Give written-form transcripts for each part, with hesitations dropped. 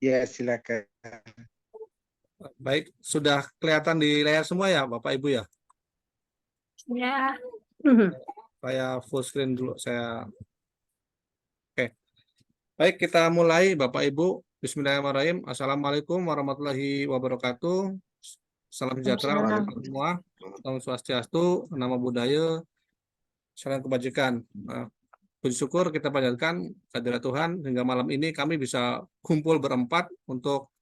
Ya, silakan. Baik, sudah kelihatan di layar semua ya, Bapak Ibu ya? Ya. Saya full screen dulu. Oke. Baik, kita mulai, Bapak Ibu. Bismillahirrahmanirrahim. Assalamualaikum warahmatullahi wabarakatuh. Salam sejahtera untuk kita semua. Salam swastiastu, nama budaya, salam kebajikan. Puji syukur kita panjatkan kehadirat Tuhan hingga malam ini kami bisa kumpul berempat untuk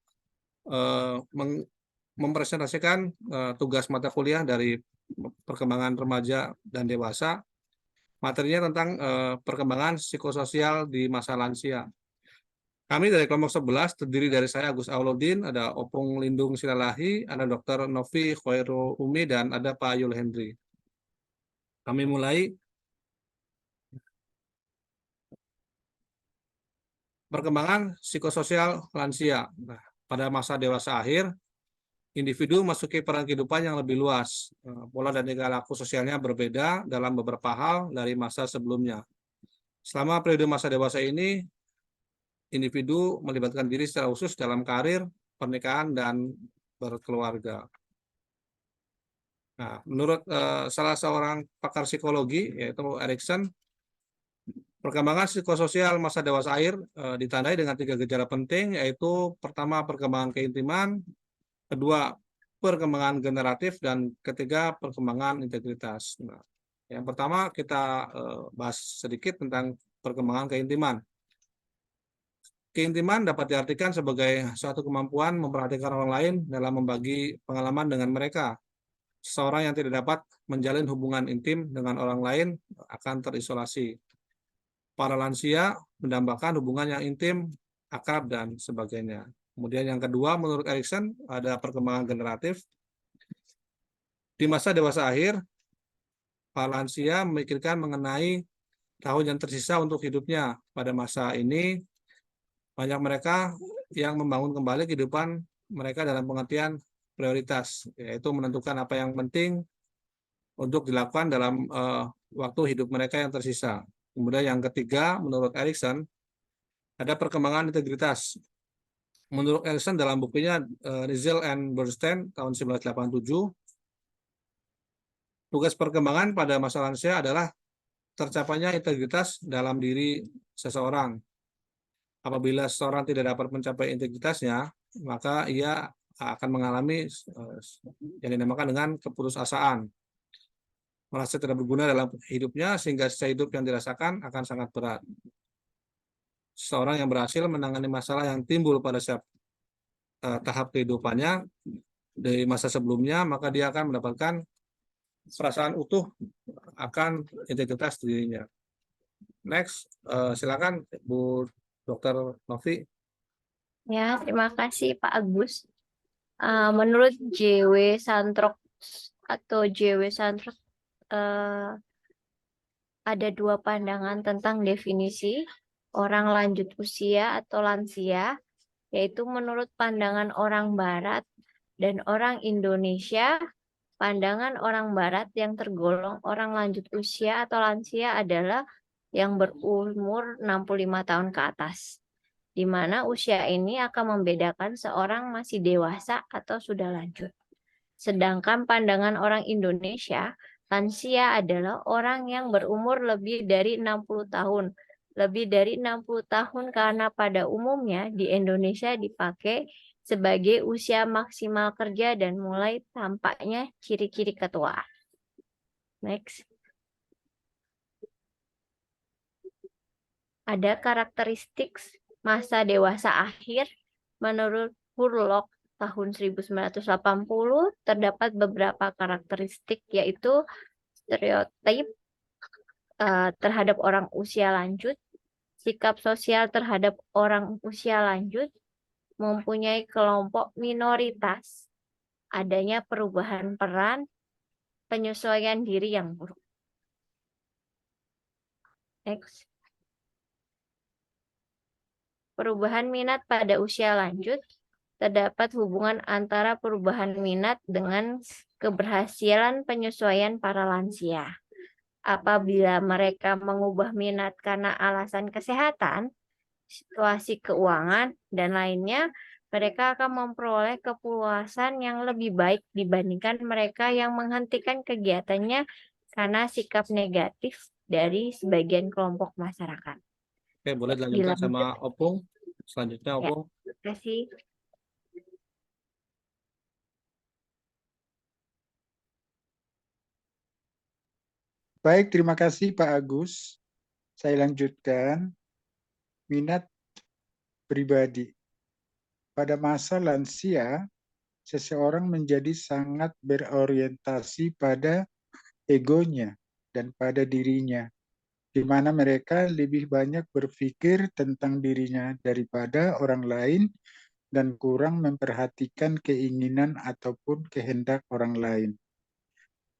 mempresentasikan tugas mata kuliah dari perkembangan remaja dan dewasa. Materinya tentang perkembangan psikososial di masa lansia. Kami dari kelompok 11 terdiri dari saya Agus Auludin, ada Opung Lindung Silalahi, ada Dr. Novi Khoiro Umi, dan ada Pak Yul Hendri. Kami mulai. Perkembangan psikososial lansia. Nah, pada masa dewasa akhir, individu masuki peran kehidupan yang lebih luas. Pola dan tingkah laku sosialnya berbeda dalam beberapa hal dari masa sebelumnya. Selama periode masa dewasa ini, individu melibatkan diri secara khusus dalam karir, pernikahan, dan berkeluarga. Nah, menurut salah seorang pakar psikologi, yaitu Erikson, perkembangan psikososial masa dewasa akhir ditandai dengan 3 gejala penting, yaitu pertama perkembangan keintiman, kedua perkembangan generatif, dan ketiga perkembangan integritas. Nah, yang pertama kita bahas sedikit tentang perkembangan keintiman. Keintiman dapat diartikan sebagai suatu kemampuan memperhatikan orang lain dalam membagi pengalaman dengan mereka. Seseorang yang tidak dapat menjalin hubungan intim dengan orang lain akan terisolasi. Para lansia mendambakan hubungan yang intim, akrab, dan sebagainya. Kemudian yang kedua, menurut Erikson, ada perkembangan generatif. Di masa dewasa akhir, para lansia memikirkan mengenai tahun yang tersisa untuk hidupnya. Pada masa ini, banyak mereka yang membangun kembali kehidupan mereka dalam pengertian prioritas, yaitu menentukan apa yang penting untuk dilakukan dalam waktu hidup mereka yang tersisa. Kemudian yang ketiga, menurut Erikson, ada perkembangan integritas. Menurut Erikson dalam bukunya Rizal and Bernstein tahun 1987, tugas perkembangan pada masa lansia adalah tercapainya integritas dalam diri seseorang. Apabila seseorang tidak dapat mencapai integritasnya, maka ia akan mengalami yang dinamakan dengan keputusasaan. Merasa tidak berguna dalam hidupnya, sehingga sisa hidup yang dirasakan akan sangat berat. Seseorang yang berhasil menangani masalah yang timbul pada setiap tahap kehidupannya dari masa sebelumnya, maka dia akan mendapatkan perasaan utuh akan integritas dirinya. Next, silakan Bu Dr. Novi. Ya, terima kasih Pak Agus. Menurut J.W. Santrok atau J.W. Santrok, ada 2 pandangan tentang definisi orang lanjut usia atau lansia, yaitu menurut pandangan orang Barat dan orang Indonesia. Pandangan orang Barat yang tergolong orang lanjut usia atau lansia adalah yang berumur 65 tahun ke atas, di mana usia ini akan membedakan seorang masih dewasa atau sudah lanjut. Sedangkan pandangan orang Indonesia, lansia adalah orang yang berumur lebih dari 60 tahun. Lebih dari 60 tahun karena pada umumnya di Indonesia dipakai sebagai usia maksimal kerja dan mulai tampaknya ciri-ciri ketuaan. Next. Ada karakteristik masa dewasa akhir. Menurut Hurlock tahun 1980 terdapat beberapa karakteristik, yaitu stereotip terhadap orang usia lanjut, sikap sosial terhadap orang usia lanjut, mempunyai kelompok minoritas, adanya perubahan peran, penyesuaian diri yang buruk. Next. Perubahan minat pada usia lanjut. Terdapat hubungan antara perubahan minat dengan keberhasilan penyesuaian para lansia. Apabila mereka mengubah minat karena alasan kesehatan, situasi keuangan, dan lainnya, mereka akan memperoleh kepuasan yang lebih baik dibandingkan mereka yang menghentikan kegiatannya karena sikap negatif dari sebagian kelompok masyarakat. Oke, boleh dilanjutkan sama Dilanjut Opung. Selanjutnya ya, Opung. terima kasih. Baik, terima kasih Pak Agus. Saya lanjutkan. Minat pribadi. Pada masa lansia, seseorang menjadi sangat berorientasi pada egonya dan pada dirinya, di mana mereka lebih banyak berpikir tentang dirinya daripada orang lain dan kurang memperhatikan keinginan ataupun kehendak orang lain.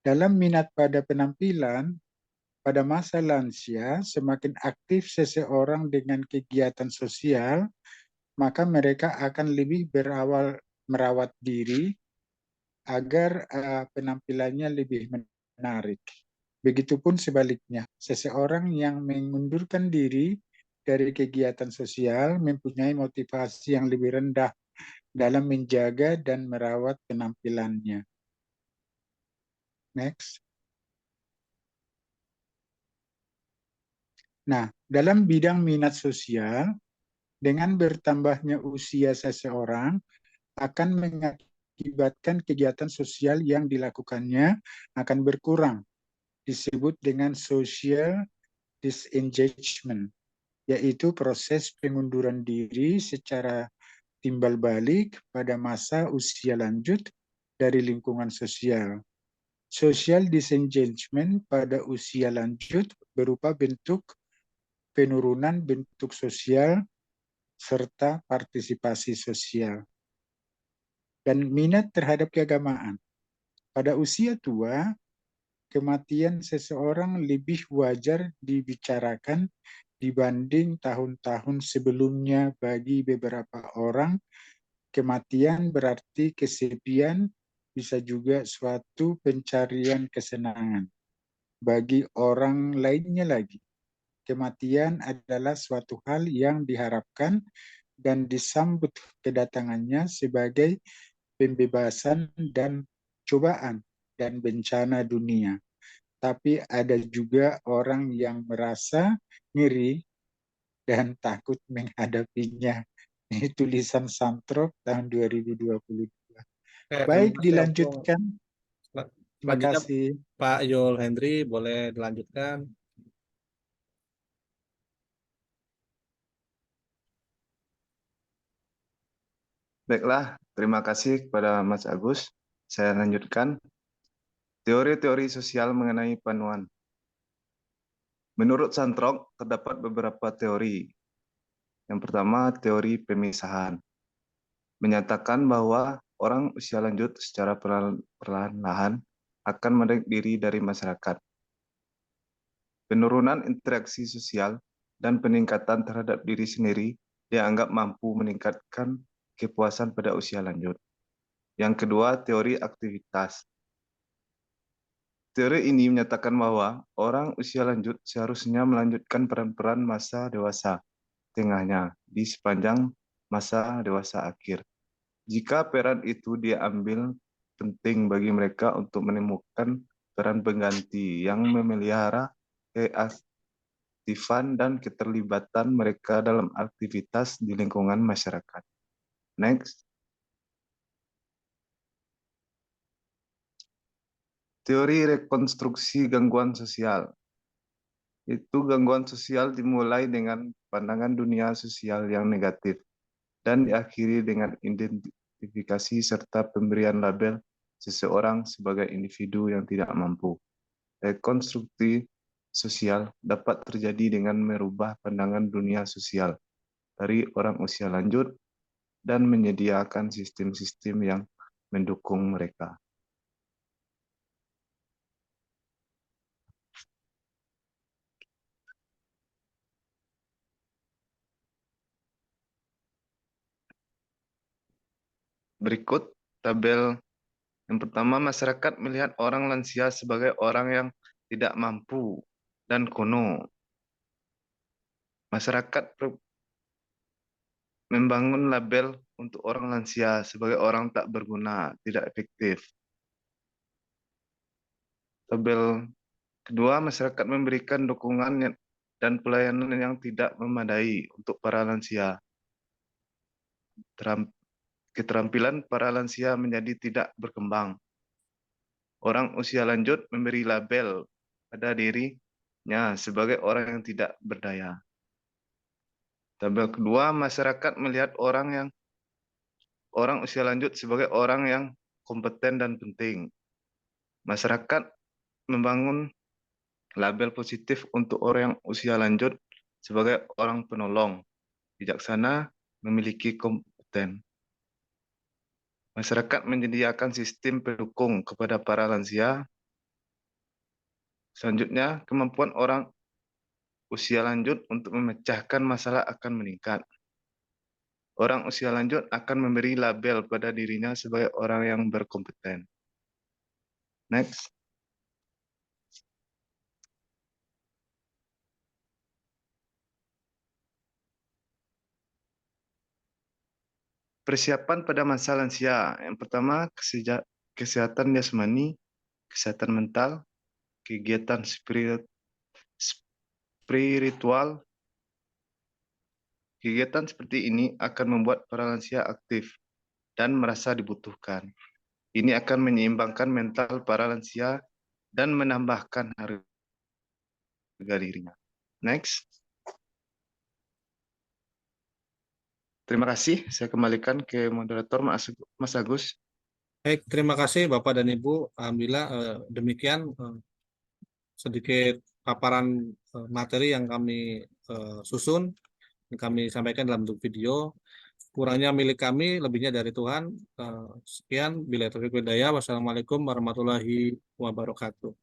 Dalam minat pada penampilan, pada masa lansia, semakin aktif seseorang dengan kegiatan sosial, maka mereka akan lebih merawat diri agar penampilannya lebih menarik. Begitupun sebaliknya, seseorang yang mengundurkan diri dari kegiatan sosial mempunyai motivasi yang lebih rendah dalam menjaga dan merawat penampilannya. Next. Nah, dalam bidang minat sosial, dengan bertambahnya usia seseorang akan mengakibatkan kegiatan sosial yang dilakukannya akan berkurang. Disebut dengan social disengagement, yaitu proses pengunduran diri secara timbal balik pada masa usia lanjut dari lingkungan sosial. Social disengagement pada usia lanjut berupa bentuk penurunan bentuk sosial serta partisipasi sosial. Dan minat terhadap keagamaan. Pada usia tua, kematian seseorang lebih wajar dibicarakan dibanding tahun-tahun sebelumnya. Bagi beberapa orang, kematian berarti kesepian, bisa juga suatu pencarian kesenangan. Bagi orang lainnya lagi, kematian adalah suatu hal yang diharapkan dan disambut kedatangannya sebagai pembebasan dan cobaan dan bencana dunia. Tapi ada juga orang yang merasa ngeri dan takut menghadapinya. Ini tulisan Santrok tahun 2022. Terima Baik, kasih Opung. dilanjutkan. Terima Selanjutnya kasih. Pak Yul Hendri, boleh dilanjutkan. Baiklah, terima kasih kepada Mas Agus. Saya lanjutkan. Teori-teori sosial mengenai panuan. Menurut Santrok, terdapat beberapa teori. Yang pertama, teori pemisahan. Menyatakan bahwa orang usia lanjut secara perlahan-lahan akan menarik diri dari masyarakat. Penurunan interaksi sosial dan peningkatan terhadap diri sendiri dianggap mampu meningkatkan kepuasan pada usia lanjut. Yang kedua, teori aktivitas. Teori ini menyatakan bahwa orang usia lanjut seharusnya melanjutkan peran-peran masa dewasa tengahnya di sepanjang masa dewasa akhir. Jika peran itu diambil penting bagi mereka untuk menemukan peran pengganti yang memelihara keaktifan dan keterlibatan mereka dalam aktivitas di lingkungan masyarakat. Next. Teori rekonstruksi gangguan sosial. Itu gangguan sosial dimulai dengan pandangan dunia sosial yang negatif dan diakhiri dengan identifikasi serta pemberian label seseorang sebagai individu yang tidak mampu. Rekonstruksi sosial dapat terjadi dengan merubah pandangan dunia sosial dari orang usia lanjut dan menyediakan sistem-sistem yang mendukung mereka. Berikut tabel yang pertama, masyarakat melihat orang lansia sebagai orang yang tidak mampu dan kuno. Masyarakat membangun label untuk orang lansia sebagai orang tak berguna, tidak efektif. Tabel kedua, masyarakat memberikan dukungan dan pelayanan yang tidak memadai untuk para lansia. Keterampilan para lansia menjadi tidak berkembang. Orang usia lanjut memberi label pada dirinya sebagai orang yang tidak berdaya. Tabel kedua, masyarakat melihat orang usia lanjut sebagai orang yang kompeten dan penting. Masyarakat membangun label positif untuk orang yang usia lanjut sebagai orang penolong, bijaksana, memiliki kompeten. Masyarakat menyediakan sistem pendukung kepada para lansia. Selanjutnya, kemampuan orang usia lanjut untuk memecahkan masalah akan meningkat. Orang usia lanjut akan memberi label pada dirinya sebagai orang yang berkompeten. Next. Persiapan pada masa lansia. Yang pertama, kesehatan jasmani, kesehatan mental, kegiatan spiritual. Kegiatan seperti ini akan membuat para lansia aktif dan merasa dibutuhkan. Ini akan menyeimbangkan mental para lansia dan menambahkan harga dirinya. Next. Terima kasih. Saya kembalikan ke moderator Mas Agus. Baik, terima kasih Bapak dan Ibu. Alhamdulillah demikian sedikit paparan materi yang kami susun, yang kami sampaikan dalam bentuk video. Kurangnya milik kami, lebihnya dari Tuhan. Sekian, billahi taufiq wal hidayah. Wassalamualaikum warahmatullahi wabarakatuh.